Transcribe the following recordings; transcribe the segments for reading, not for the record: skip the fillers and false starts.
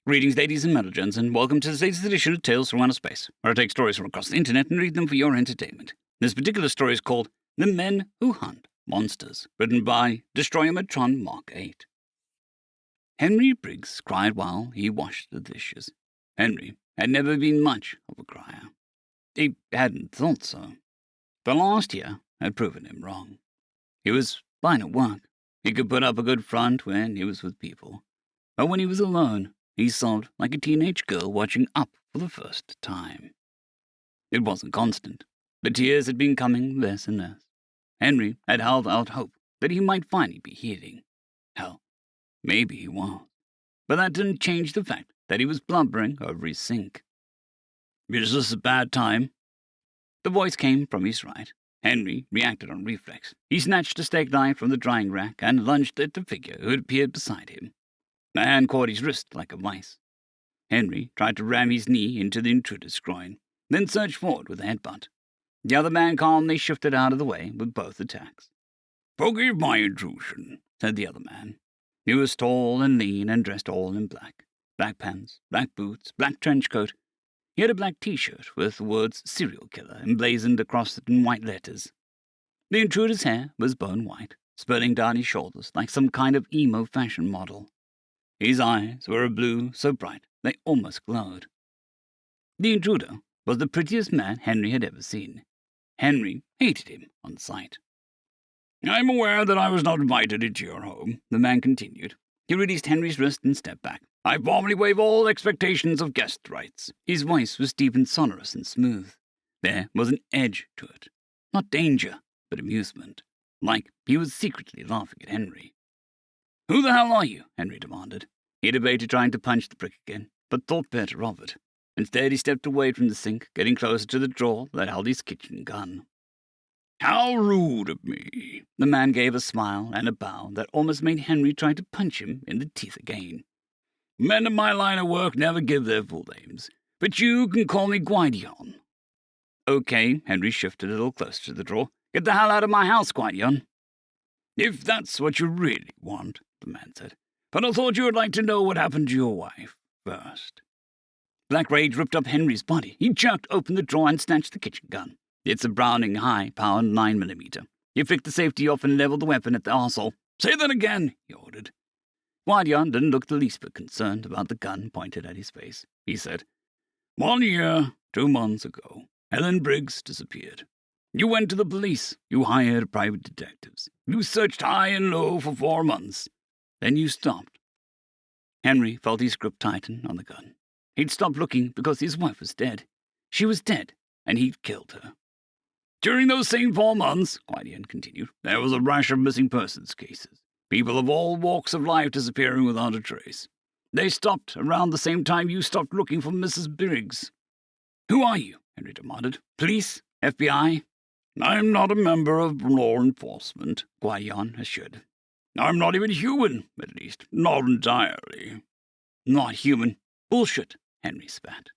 Greetings, ladies and gentlemen, and welcome to this latest edition of Tales from Outer Space, where I take stories from across the internet and read them for your entertainment. This particular story is called The Men Who Hunt Monsters, written by DestroyatronMk8. Henry Briggs cried while he washed the dishes. Henry had never been much of a crier. He hadn't thought so. The last year had proven him wrong. He was fine at work. He could put up a good front when he was with people. But when he was alone, he sobbed like a teenage girl watching Up for the first time. It wasn't constant. The tears had been coming less and less. Henry had held out hope that he might finally be healing. Hell, maybe he was. But that didn't change the fact that he was blubbering over his sink. "Is this a bad time?" The voice came from his right. Henry reacted on reflex. He snatched a steak knife from the drying rack and lunged at the figure who had appeared beside him. The hand caught his wrist like a vice. Henry tried to ram his knee into the intruder's groin, then surged forward with a headbutt. The other man calmly shifted out of the way with both attacks. "Forgive my intrusion," said the other man. He was tall and lean and dressed all in black. Black pants, black boots, black trench coat. He had a black T-shirt with the words "serial killer" emblazoned across it in white letters. The intruder's hair was bone white, spilling down his shoulders like some kind of emo fashion model. His eyes were a blue so bright they almost glowed. The intruder was the prettiest man Henry had ever seen. Henry hated him on sight. "I'm aware that I was not invited into your home," the man continued. He released Henry's wrist and stepped back. "I formally waive all expectations of guest rights." His voice was deep and sonorous and smooth. There was an edge to it. Not danger, but amusement. Like he was secretly laughing at Henry. "Who the hell are you?" Henry demanded. He debated trying to punch the prick again, but thought better of it. Instead, he stepped away from the sink, getting closer to the drawer that held his kitchen gun. "How rude of me." The man gave a smile and a bow that almost made Henry try to punch him in the teeth again. "Men in my line of work never give their full names, but you can call me Gwydion." "Okay," Henry shifted a little closer to the drawer. "Get the hell out of my house, Gwydion." "If that's what you really want," the man said. "But I thought you would like to know what happened to your wife first." Black rage ripped up Henry's body. He jerked open the drawer and snatched the kitchen gun. It's a Browning high-powered 9mm. He flicked the safety off and leveled the weapon at the arsehole. "Say that again," he ordered. Gwydion didn't look the least bit concerned about the gun pointed at his face. He said, 1 year, 2 months ago, Helen Briggs disappeared. You went to the police. You hired private detectives. You searched high and low for 4 months. Then you stopped." Henry felt his grip tighten on the gun. He'd stopped looking because his wife was dead. She was dead, and he'd killed her. "During those same 4 months," Gwydion continued, "there was a rash of missing persons cases. People of all walks of life disappearing without a trace. They stopped around the same time you stopped looking for Mrs. Briggs." "Who are you?" Henry demanded. "Police? FBI?" "I'm not a member of law enforcement," Gwydion assured. "I'm not even human, at least. Not entirely." "Not human? Bullshit," Henry spat.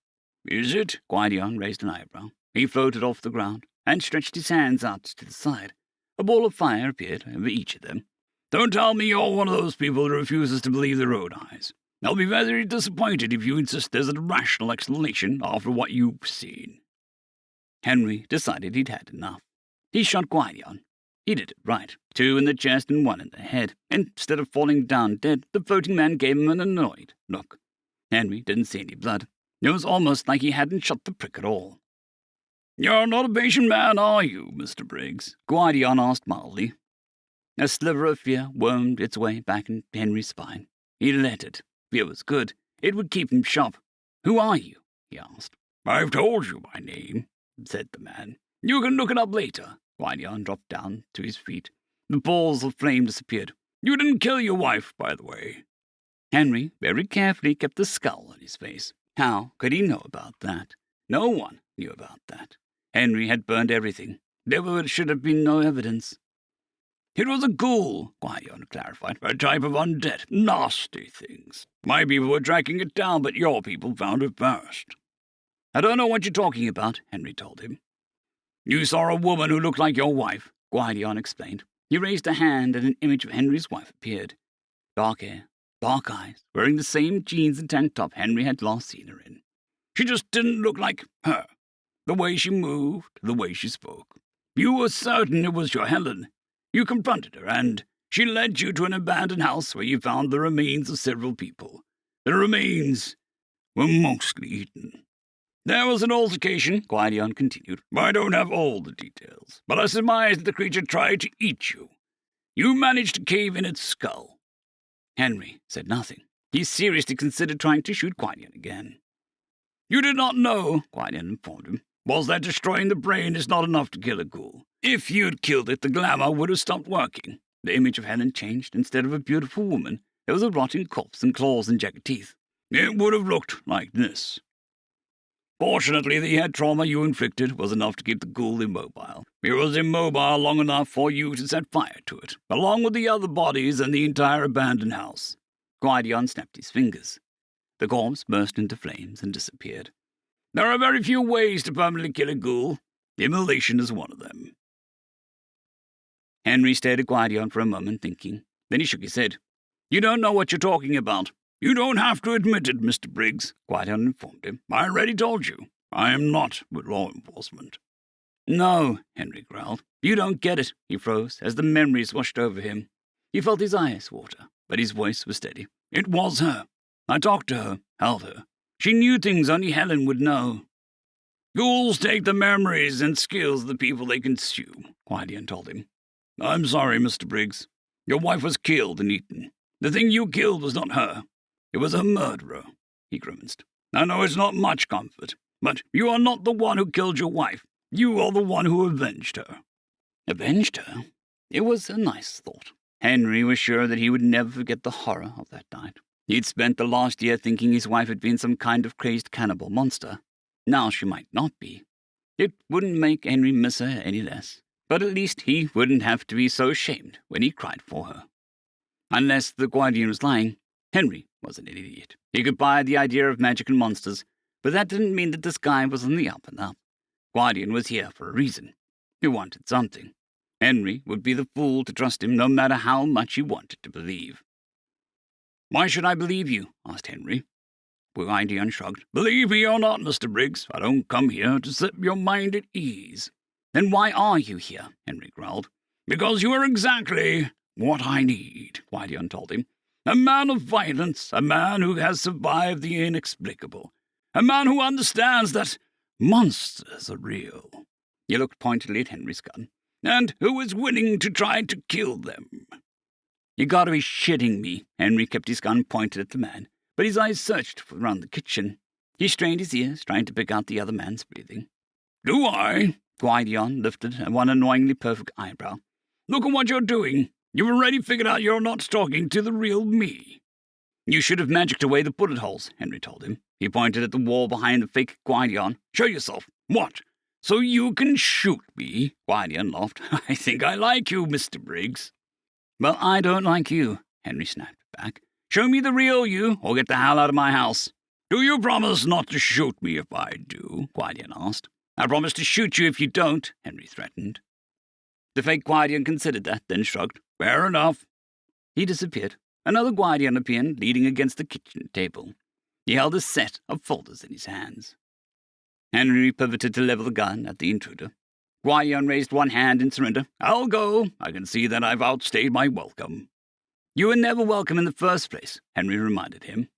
"Is it?" Gwydion raised an eyebrow. He floated off the ground and stretched his hands out to the side. A ball of fire appeared over each of them. "Don't tell me you're one of those people who refuses to believe their own eyes. I'll be very disappointed if you insist there's a rational explanation after what you've seen." Henry decided he'd had enough. He shot Gwydion. He did it right. 2 in the chest and 1 in the head. Instead of falling down dead, the floating man gave him an annoyed look. Henry didn't see any blood. It was almost like he hadn't shot the prick at all. "You're not a patient man, are you, Mr. Briggs?" Gwydion asked mildly. A sliver of fear wormed its way back in Henry's spine. He let it. Fear was good. It would keep him sharp. "Who are you?" he asked. "I've told you my name," said the man. "You can look it up later." Gwydion dropped down to his feet. The balls of flame disappeared. "You didn't kill your wife, by the way." Henry very carefully kept the skull on his face. How could he know about that? No one knew about that. Henry had burned everything. There should have been no evidence. "It was a ghoul," Gwydion clarified. "A type of undead. Nasty things. My people were tracking it down, but your people found it first." "I don't know what you're talking about," Henry told him. "You saw a woman who looked like your wife," Gwydion explained. He raised a hand and an image of Henry's wife appeared. Dark hair, dark eyes, wearing the same jeans and tank top Henry had last seen her in. She just didn't look like her. The way she moved, the way she spoke. You were certain it was your Helen. You confronted her, and she led you to an abandoned house where you found the remains of several people. The remains were mostly eaten. There was an altercation, Guardian continued. I don't have all the details, but I surmise that the creature tried to eat you. You managed to cave in its skull. Henry said nothing. He seriously considered trying to shoot Guardian again. You did not know, Guardian informed him, was that destroying the brain is not enough to kill a ghoul. If you'd killed it, the glamour would have stopped working. The image of Helen changed. Instead of a beautiful woman, there was a rotting corpse and claws and jagged teeth. It would have looked like this. Fortunately, the head trauma you inflicted was enough to keep the ghoul immobile. It was immobile long enough for you to set fire to it, along with the other bodies and the entire abandoned house. Guardian snapped his fingers. The corpse burst into flames and disappeared. There are very few ways to permanently kill a ghoul. Immolation is one of them. Henry stared at Guardian for a moment, thinking. Then he shook his head. You don't know what you're talking about. You don't have to admit it, Mr. Briggs, Guardian informed him. I already told you. I am not with law enforcement. No, Henry growled. You don't get it, he froze, as the memories washed over him. He felt his eyes water, but his voice was steady. It was her. I talked to her, held her. She knew things only Helen would know. Ghouls take the memories and skills of the people they consume, Guardian told him. I'm sorry, Mr. Briggs. Your wife was killed and eaten. The thing you killed was not her. It was a murderer, he grimaced. I know it's not much comfort, but you are not the one who killed your wife. You are the one who avenged her. Avenged her? It was a nice thought. Henry was sure that he would never forget the horror of that night. He'd spent the last year thinking his wife had been some kind of crazed cannibal monster. Now she might not be. It wouldn't make Henry miss her any less, but at least he wouldn't have to be so ashamed when he cried for her. Unless the Guardian was lying, Henry was an idiot. He could buy the idea of magic and monsters, but that didn't mean that this guy was on the up and up. Guardian was here for a reason. He wanted something. Henry would be the fool to trust him no matter how much he wanted to believe. Why should I believe you? Asked Henry. Guardian shrugged. Believe me or not, Mr. Briggs, I don't come here to set your mind at ease. Then why are you here? Henry growled. Because you are exactly what I need, Guardian told him. A man of violence, a man who has survived the inexplicable, a man who understands that monsters are real. He looked pointedly at Henry's gun. And who is willing to try to kill them. You gotta be shitting me. Henry kept his gun pointed at the man, but his eyes searched around the kitchen. He strained his ears, trying to pick out the other man's breathing. Do I? Guardian lifted one annoyingly perfect eyebrow. Look at what you're doing. You've already figured out you're not talking to the real me. You should have magicked away the bullet holes, Henry told him. He pointed at the wall behind the fake Guardian. Show yourself. What? So you can shoot me? Guardian laughed. I think I like you, Mr. Briggs. Well, I don't like you, Henry snapped back. Show me the real you, or get the hell out of my house. Do you promise not to shoot me if I do? Guardian asked. I promise to shoot you if you don't, Henry threatened. The fake Guardian considered that, then shrugged. Fair enough. He disappeared. Another Guardian appeared, leaning against the kitchen table. He held a set of folders in his hands. Henry pivoted to level the gun at the intruder. Guardian raised one hand in surrender. I'll go. I can see that I've outstayed my welcome. You were never welcome in the first place, Henry reminded him.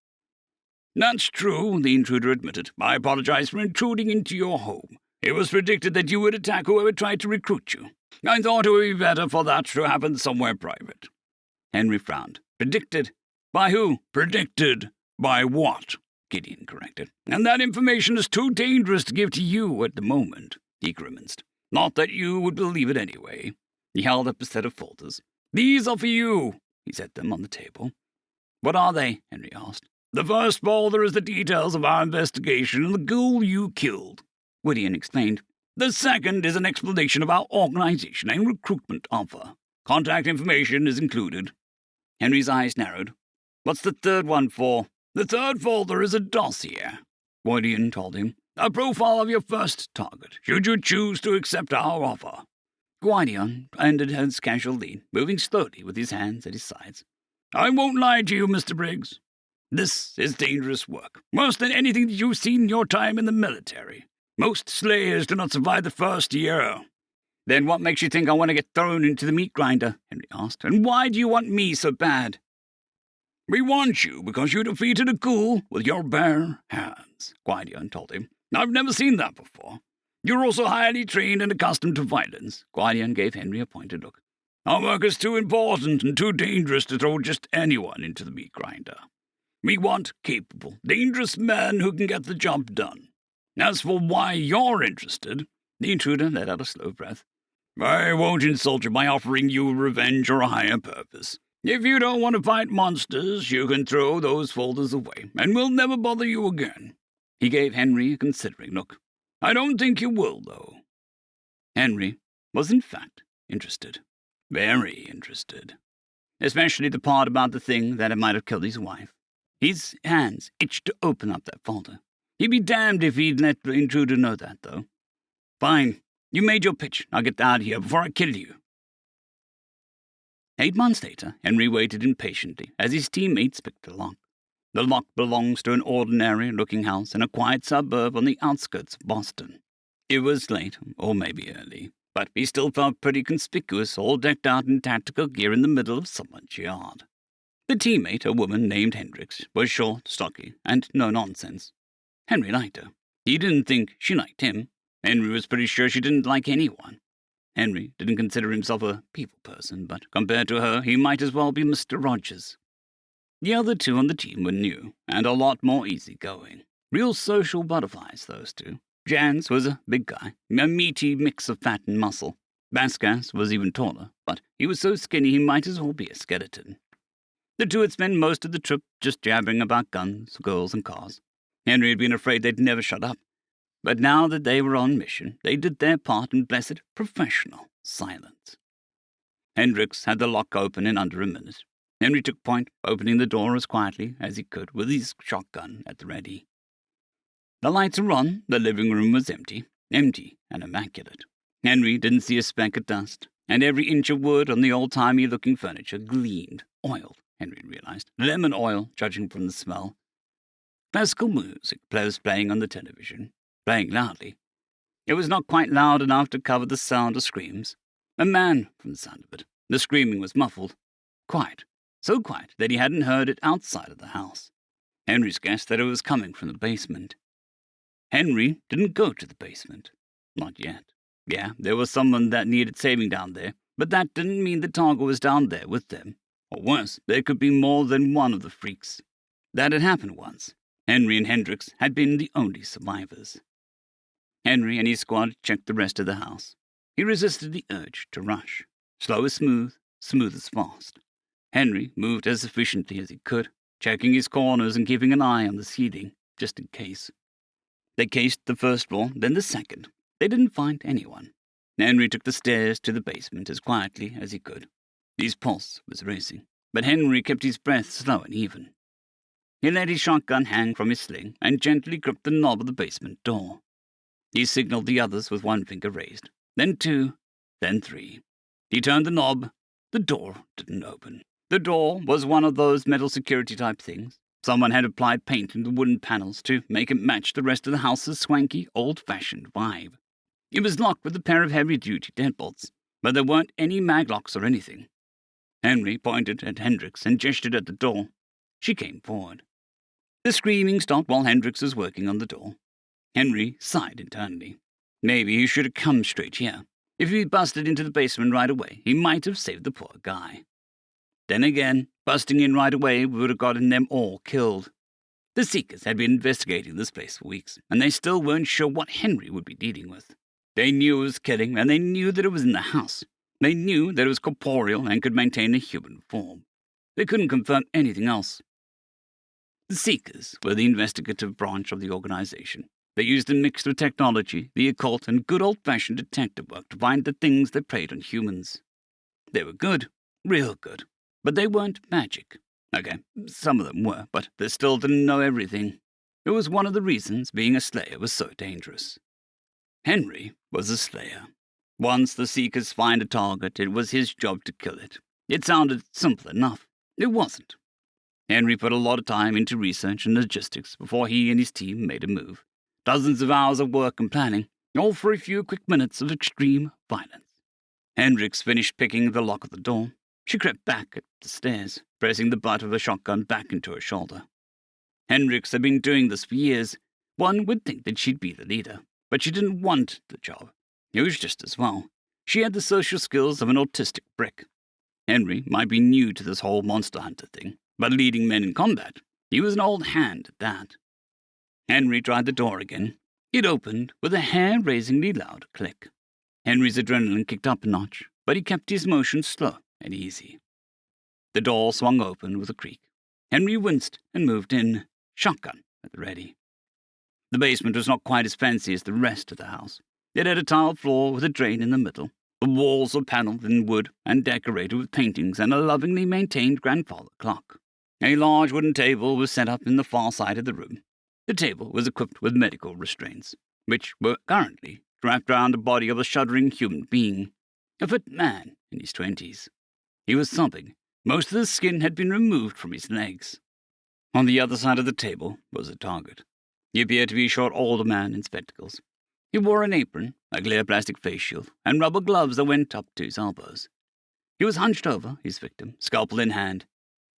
That's true, the intruder admitted. I apologize for intruding into your home. It was predicted that you would attack whoever tried to recruit you. I thought it would be better for that to happen somewhere private. Henry frowned. Predicted? By who? Predicted. By what? Gideon corrected. And that information is too dangerous to give to you at the moment, he grimaced. Not that you would believe it anyway. He held up a set of folders. These are for you. He set them on the table. What are they? Henry asked. The first folder is the details of our investigation and the ghoul you killed, Gideon explained. The second is an explanation of our organization and recruitment offer. Contact information is included. Henry's eyes narrowed. What's the third one for? The third folder is a dossier, Gideon told him. A profile of your first target, should you choose to accept our offer. Gideon ended his casual lean, moving slowly with his hands at his sides. I won't lie to you, Mr. Briggs. This is dangerous work, worse than anything that you've seen in your time in the military. Most slayers do not survive the first year. Then what makes you think I want to get thrown into the meat grinder? Henry asked. And why do you want me so bad? We want you because you defeated a ghoul with your bare hands, Guardian told him. I've never seen that before. You're also highly trained and accustomed to violence. Guardian gave Henry a pointed look. Our work is too important and too dangerous to throw just anyone into the meat grinder. We want capable, dangerous men who can get the job done. As for why you're interested, the intruder let out a slow breath. I won't insult you by offering you revenge or a higher purpose. If you don't want to fight monsters, you can throw those folders away, and we'll never bother you again. He gave Henry a considering look. I don't think you will, though. Henry was, in fact, interested. Very interested. Especially the part about the thing that might have killed his wife. His hands itched to open up that folder. He'd be damned if he'd let the intruder know that, though. Fine. You made your pitch. I'll get out of here before I kill you. 8 months later, Henry waited impatiently as his teammates picked the lock. The lock belongs to an ordinary-looking house in a quiet suburb on the outskirts of Boston. It was late, or maybe early, but he still felt pretty conspicuous, all decked out in tactical gear in the middle of someone's yard. The teammate, a woman named Hendricks, was short, stocky, and no-nonsense. Henry liked her. He didn't think she liked him. Henry was pretty sure she didn't like anyone. Henry didn't consider himself a people person, but compared to her, he might as well be Mr. Rogers. The other two on the team were new, and a lot more easygoing. Real social butterflies, those two. Jans was a big guy, a meaty mix of fat and muscle. Vasquez was even taller, but he was so skinny he might as well be a skeleton. The two had spent most of the trip just jabbering about guns, girls, and cars. Henry had been afraid they'd never shut up. But now that they were on mission, they did their part in blessed professional silence. Hendricks had the lock open in under a minute. Henry took point, opening the door as quietly as he could with his shotgun at the ready. The lights were on, the living room was empty and immaculate. Henry didn't see a speck of dust, and every inch of wood on the old-timey-looking furniture gleamed, oiled, Henry realized, lemon oil, judging from the smell. Classical music was playing on the television, playing loudly. It was not quite loud enough to cover the sound of screams. A man, from the sound of it. The screaming was muffled. Quiet. So quiet that he hadn't heard it outside of the house. Henry's guessed that it was coming from the basement. Henry didn't go to the basement. Not yet. Yeah, there was someone that needed saving down there, but that didn't mean the target was down there with them. Or worse, there could be more than one of the freaks. That had happened once. Henry and Hendricks had been the only survivors. Henry and his squad checked the rest of the house. He resisted the urge to rush. Slow as smooth, smooth as fast. Henry moved as efficiently as he could, checking his corners and keeping an eye on the ceiling, just in case. They cased the first floor, then the second. They didn't find anyone. Henry took the stairs to the basement as quietly as he could. His pulse was racing, but Henry kept his breath slow and even. He let his shotgun hang from his sling and gently gripped the knob of the basement door. He signaled the others with one finger raised, then 2, then 3. He turned the knob. The door didn't open. The door was one of those metal security-type things. Someone had applied paint in the wooden panels to make it match the rest of the house's swanky, old-fashioned vibe. It was locked with a pair of heavy-duty deadbolts, but there weren't any maglocks or anything. Henry pointed at Hendricks and gestured at the door. She came forward. The screaming stopped while Hendricks was working on the door. Henry sighed internally. Maybe he should have come straight here. If he'd busted into the basement right away, he might have saved the poor guy. Then again, busting in right away would have gotten them all killed. The Seekers had been investigating this place for weeks, and they still weren't sure what Henry would be dealing with. They knew it was killing, and they knew that it was in the house. They knew that it was corporeal and could maintain a human form. They couldn't confirm anything else. The Seekers were the investigative branch of the organization. They used a mix of technology, the occult, and good old-fashioned detective work to find the things that preyed on humans. They were good, real good, but they weren't magic. Okay, some of them were, but they still didn't know everything. It was one of the reasons being a slayer was so dangerous. Henry was a slayer. Once the Seekers find a target, it was his job to kill it. It sounded simple enough. It wasn't. Henry put a lot of time into research and logistics before he and his team made a move. Dozens of hours of work and planning, all for a few quick minutes of extreme violence. Hendricks finished picking the lock of the door. She crept back up the stairs, pressing the butt of the shotgun back into her shoulder. Hendricks had been doing this for years. One would think that she'd be the leader, but she didn't want the job. It was just as well. She had the social skills of an autistic brick. Henry might be new to this whole monster hunter thing, but leading men in combat, he was an old hand at that. Henry tried the door again. It opened with a hair-raisingly loud click. Henry's adrenaline kicked up a notch, but he kept his motion slow and easy. The door swung open with a creak. Henry winced and moved in, shotgun at the ready. The basement was not quite as fancy as the rest of the house. It had a tiled floor with a drain in the middle. The walls were panelled in wood and decorated with paintings and a lovingly maintained grandfather clock. A large wooden table was set up in the far side of the room. The table was equipped with medical restraints, which were currently wrapped around the body of a shuddering human being, a fit man in his 20s. He was sobbing. Most of the skin had been removed from his legs. On the other side of the table was a target. He appeared to be a short older man in spectacles. He wore an apron, a clear plastic face shield, and rubber gloves that went up to his elbows. He was hunched over his victim, scalpel in hand.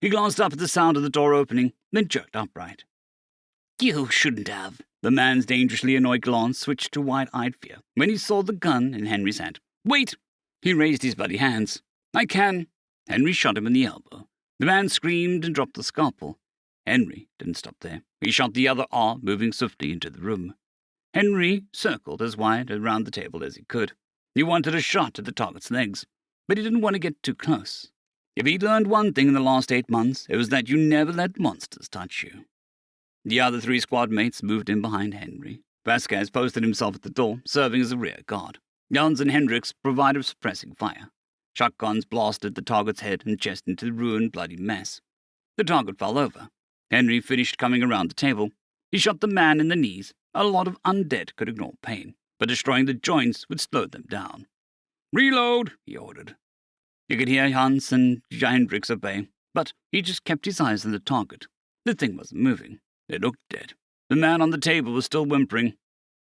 He glanced up at the sound of the door opening, then jerked upright. "You shouldn't have." The man's dangerously annoyed glance switched to wide-eyed fear when he saw the gun in Henry's hand. "Wait!" He raised his bloody hands. "I can." Henry shot him in the elbow. The man screamed and dropped the scalpel. Henry didn't stop there. He shot the other arm, moving swiftly into the room. Henry circled as wide around the table as he could. He wanted a shot at the target's legs, but he didn't want to get too close. If he'd learned one thing in the last 8 months, it was that you never let monsters touch you. The other 3 squad mates moved in behind Henry. Vasquez posted himself at the door, serving as a rear guard. Jans and Hendricks provided suppressing fire. Shotguns blasted the target's head and chest into the ruined, bloody mess. The target fell over. Henry finished coming around the table. He shot the man in the knees. A lot of undead could ignore pain, but destroying the joints would slow them down. "Reload," he ordered. You could hear Hans and Hendricks obey, but he just kept his eyes on the target. The thing wasn't moving. It looked dead. The man on the table was still whimpering.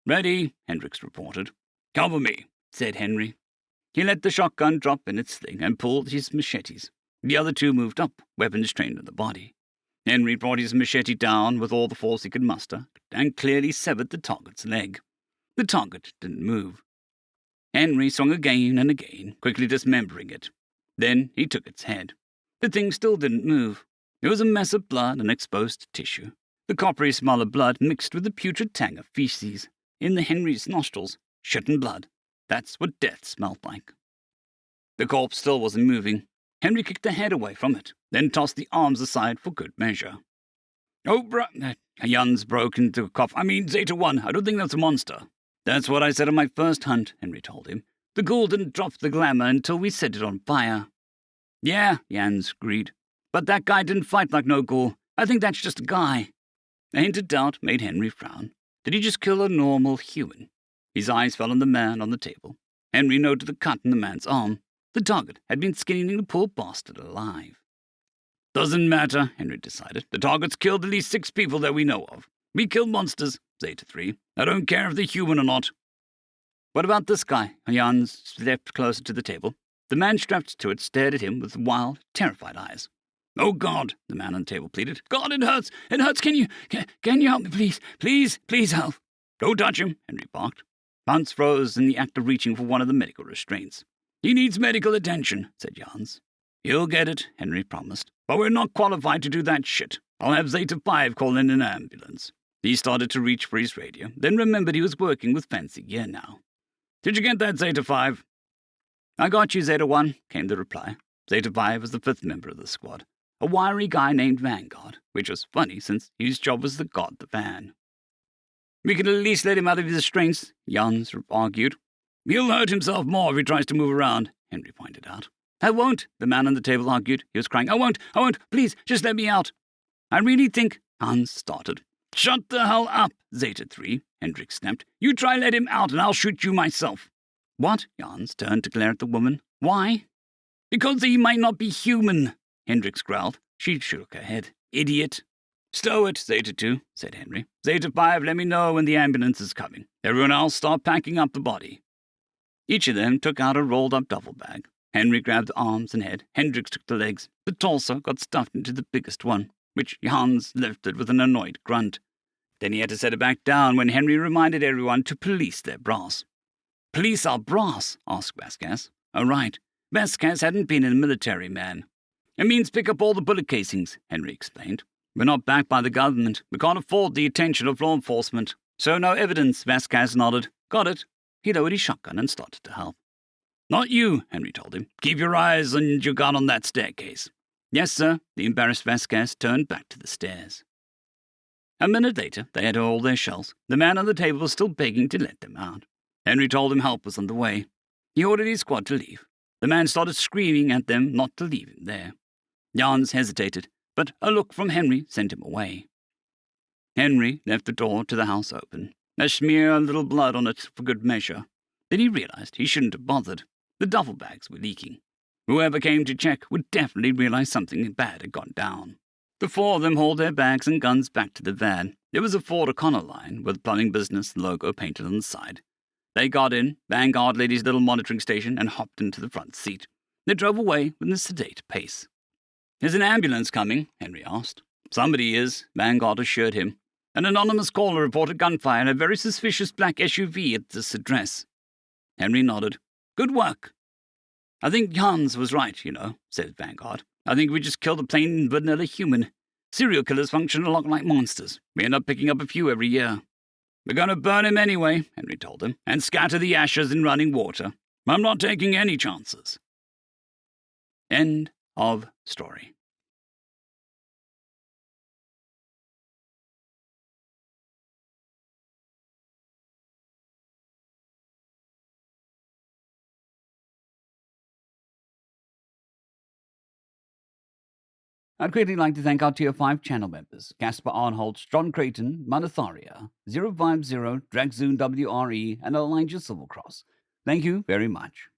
"Ready," Hendricks reported. "Cover me," said Henry. He let the shotgun drop in its sling and pulled his machetes. The other 2 moved up, weapons trained in the body. Henry brought his machete down with all the force he could muster and clearly severed the target's leg. The target didn't move. Henry swung again and again, quickly dismembering it. Then he took its head. The thing still didn't move. It was a mess of blood and exposed tissue. The coppery smell of blood mixed with the putrid tang of feces. In the Henry's nostrils, shit and blood. That's what death smelled like. The corpse still wasn't moving. Henry kicked the head away from it, then tossed the arms aside for good measure. "Oh, Jans broke into a cough. Zeta 1, I don't think that's a monster." "That's what I said on my first hunt," Henry told him. "The ghoul didn't drop the glamour until we set it on fire." "Yeah," Jans agreed. "But that guy didn't fight like no ghoul. I think that's just a guy." A hint of doubt made Henry frown. Did he just kill a normal human? His eyes fell on the man on the table. Henry noted the cut in the man's arm. The target had been skinning the poor bastard alive. "Doesn't matter," Henry decided. "The target's killed at least 6 people that we know of. We kill monsters, Zeta 3. I don't care if they're human or not." "What about this guy?" Jans stepped closer to the table. The man strapped to it stared at him with wild, terrified eyes. "Oh, God," the man on the table pleaded. "God, it hurts! It hurts! Can you help me, please? Please help!" "Don't touch him," Henry barked. Hans froze in the act of reaching for one of the medical restraints. "He needs medical attention," said Jans. "He'll get it," Henry promised. "But we're not qualified to do that shit. I'll have Zeta 5 call in an ambulance." He started to reach for his radio, then remembered he was working with fancy gear now. "Did you get that, Zeta 5? "I got you, Zeta 1, came the reply. Zeta 5 was the 5th member of the squad, a wiry guy named Vanguard, which was funny since his job was to guard the van. "We could at least let him out of his restraints," Jans argued. "He'll hurt himself more if he tries to move around," Henry pointed out. "I won't," the man on the table argued. He was crying. I won't, please, just let me out." "I really think—" Hans started. "Shut the hell up, Zeta 3, Hendricks snapped. "You try let him out and I'll shoot you myself." "What?" Jans turned to glare at the woman. "Why?" "Because he might not be human," Hendricks growled. She shook her head. Idiot. Stow it, Zeta 2, said Henry. Zeta 5, let me know when the ambulance is coming. Everyone else start packing up the body. Each of them took out a rolled-up duffel bag. Henry grabbed the arms and head. Hendricks took the legs. The torso got stuffed into the biggest one, which Hans lifted with an annoyed grunt. Then he had to set it back down when Henry reminded everyone to police their brass. Police our brass? Asked Vasquez. Oh, right. Vasquez hadn't been in the military, man. It means pick up all the bullet casings, Henry explained. We're not backed by the government. We can't afford the attention of law enforcement. So no evidence, Vasquez nodded. Got it. He lowered his shotgun and started to help. Not you, Henry told him. Keep your eyes and your gun on that staircase. Yes, sir. The embarrassed Vasquez turned back to the stairs. A minute later, they had all their shells. The man on the table was still begging to let them out. Henry told him help was on the way. He ordered his squad to leave. The man started screaming at them not to leave him there. Jans hesitated, but a look from Henry sent him away. Henry left the door to the house open, a smear of little blood on it for good measure. Then he realized he shouldn't have bothered. The duffel bags were leaking. Whoever came to check would definitely realize something bad had gone down. The four of them hauled their bags and guns back to the van. It was a Ford Econoline with plumbing business logo painted on the side. They got in, Vanguard laid his little monitoring station, and hopped into the front seat. They drove away with a sedate pace. Is an ambulance coming? Henry asked. Somebody is, Vanguard assured him. An anonymous caller reported gunfire in a very suspicious black SUV at this address. Henry nodded. Good work. I think Hans was right, said Vanguard. I think we just killed a plain vanilla human. Serial killers function a lot like monsters. We end up picking up a few every year. We're going to burn him anyway, Henry told him, and scatter the ashes in running water. I'm not taking any chances. End of story. I'd greatly like to thank our Tier 5 channel members, Caspar Arnholt, John Creighton, Manatharia, 050, Dragzoon WRE, and Elijah Silvercross. Thank you very much.